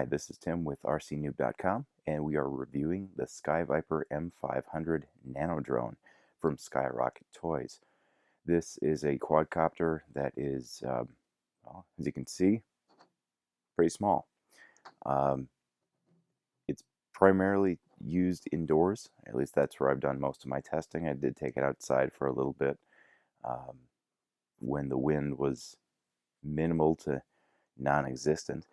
this is Tim with rcnoob.com, and we are reviewing the Skyviper M500 Nano drone from Skyrocket Toys. This is a quadcopter that is, well, as you can see, pretty small. It's primarily used indoors, at least that's where I've done most of my testing. I did take it outside for a little bit when the wind was minimal to non-existent.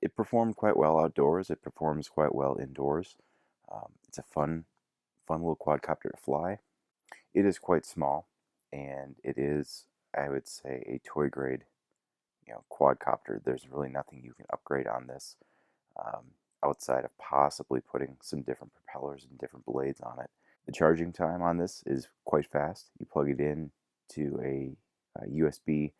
It performed quite well outdoors. It performs quite well indoors. It's a fun little quadcopter to fly. It is quite small, and it is, I would say, a toy grade, quadcopter. There's really nothing you can upgrade on this outside of possibly putting some different propellers and different blades on it. The charging time on this is quite fast. You plug it in to a USB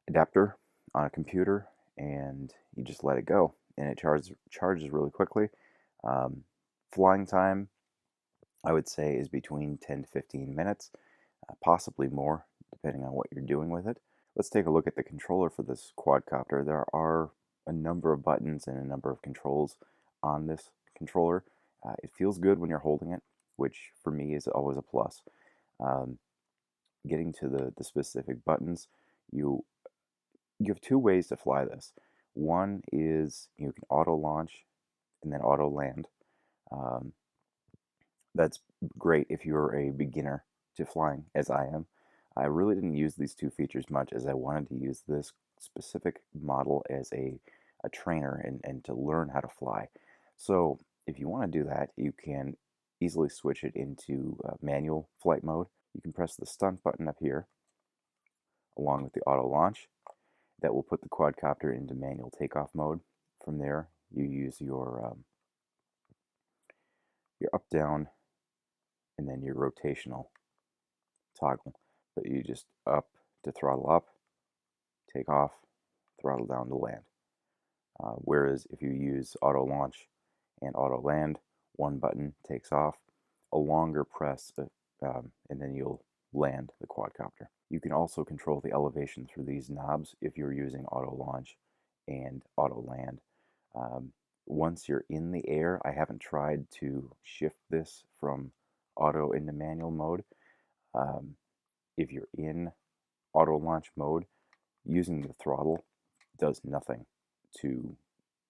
adapter on a computer, and you just let it go, and it charges really quickly. Flying time, I would say, is between 10 to 15 minutes, possibly more, depending on what you're doing with it. Let's take a look at the controller for this quadcopter. There are a number of buttons and a number of controls on this controller. It feels good when you're holding it, which for me is always a plus. Getting to the specific buttons, you have two ways to fly this. One is you can auto launch and then auto land. That's great if you're a beginner to flying, as I am. I really didn't use these two features much, as I wanted to use this specific model as a trainer and to learn how to fly. So if you want to do that, you can easily switch it into manual flight mode. You can press the stunt button up here along with the auto launch. That will put the quadcopter into manual takeoff mode. From there, you use your up, down, and then your rotational toggle. But you just up to throttle up, take off, throttle down to land. Whereas if you use auto launch and auto land, one button takes off, a longer press, and then you'll land the quadcopter. You can also control the elevation through these knobs if you're using auto launch and auto land. Once you're in the air, I haven't tried to shift this from auto into manual mode. If you're in auto launch mode, using the throttle does nothing to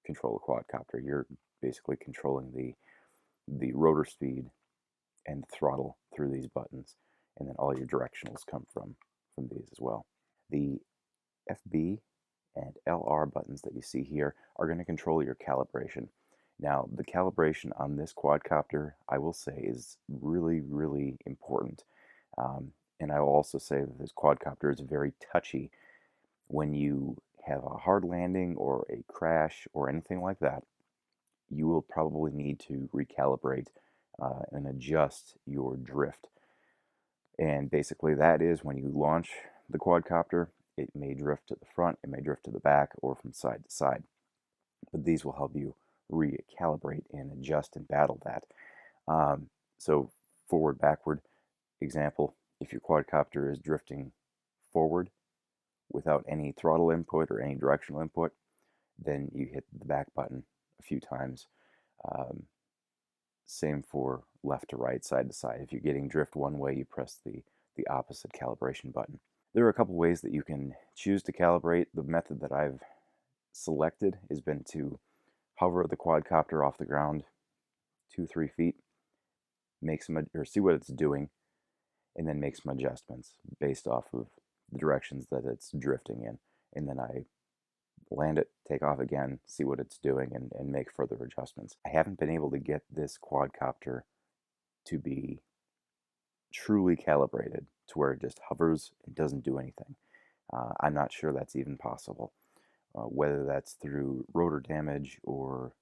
control the quadcopter. You're basically controlling the rotor speed and throttle through these buttons, and then all your directionals come from these as well. The FB and LR buttons that you see here are going to control your calibration. Now, the calibration on this quadcopter, I will say, is really, really important. And I will also say that this quadcopter is very touchy. When you have a hard landing or a crash or anything like that, you will probably need to recalibrate and adjust your drift. And basically that is when you launch the quadcopter, it may drift to the front, it may drift to the back, or from side to side. But these will help you recalibrate and adjust and battle that. So forward, backward example, if your quadcopter is drifting forward without any throttle input or any directional input, then you hit the back button a few times. Same for left to right, side to side. If you're getting drift one way, you press the opposite calibration button. There are a couple ways that you can choose to calibrate. The method that I've selected has been to hover the quadcopter off the ground 2-3 feet, make some, or see what it's doing, and then make some adjustments based off of the directions that it's drifting in. And then I land it, take off again, see what it's doing, and make further adjustments. I haven't been able to get this quadcopter to be truly calibrated to where it just hovers and doesn't do anything. I'm not sure that's even possible. Whether that's through rotor damage or,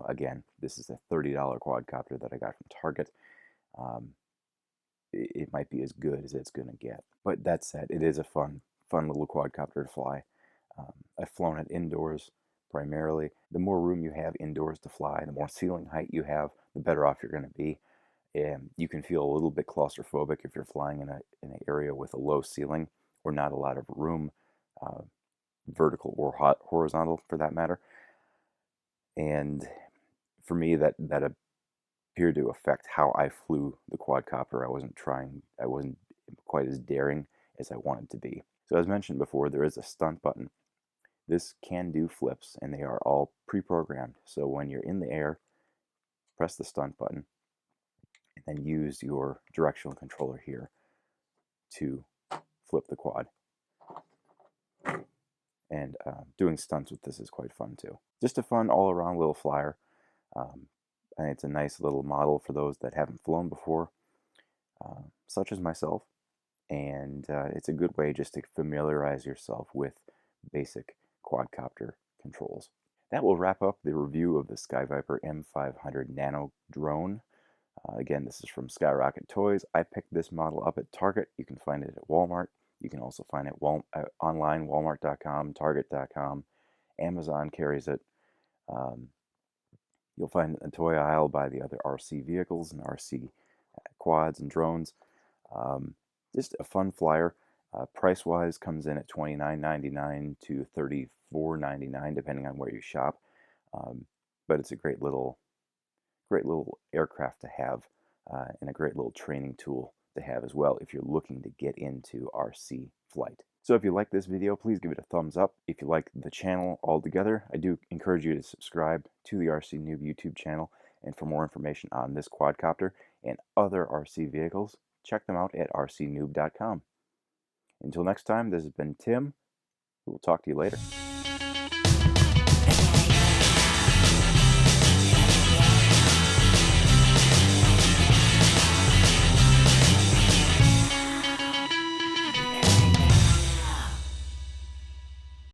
again, this is a $30 quadcopter that I got from Target. It might be as good as it's going to get. But that said, it is a fun little quadcopter to fly. I've flown it indoors primarily. The more room you have indoors to fly, the more ceiling height you have, the better off you're going to be. And you can feel a little bit claustrophobic if you're flying in an area with a low ceiling or not a lot of room vertical or horizontal for that matter. And for me, that appeared to affect how I flew the quadcopter. I wasn't quite as daring as I wanted to be. So as mentioned before, there is a stunt button. This can do flips, and they are all pre-programmed. So when you're in the air, press the stunt button, and then use your directional controller here to flip the quad. And doing stunts with this is quite fun too. Just a fun all-around little flyer. And it's a nice little model for those that haven't flown before, such as myself. And it's a good way just to familiarize yourself with basic quadcopter controls. That will wrap up the review of the Skyviper M500 Nano drone. Again, this is from Skyrocket Toys. I picked this model up at Target. You can find it at Walmart. You can also find it online, walmart.com, target.com. Amazon carries it. You'll find it in the toy aisle by the other RC vehicles and RC quads and drones. Just a fun flyer. Price-wise, comes in at $29.99 to $34.99, depending on where you shop. But it's a great little aircraft to have, and a great little training tool to have as well if you're looking to get into RC flight. So if you like this video, please give it a thumbs up. If you like the channel altogether, I do encourage you to subscribe to the RC Noob YouTube channel. And for more information on this quadcopter and other RC vehicles, check them out at rcnoob.com. Until next time, this has been Tim. We will talk to you later.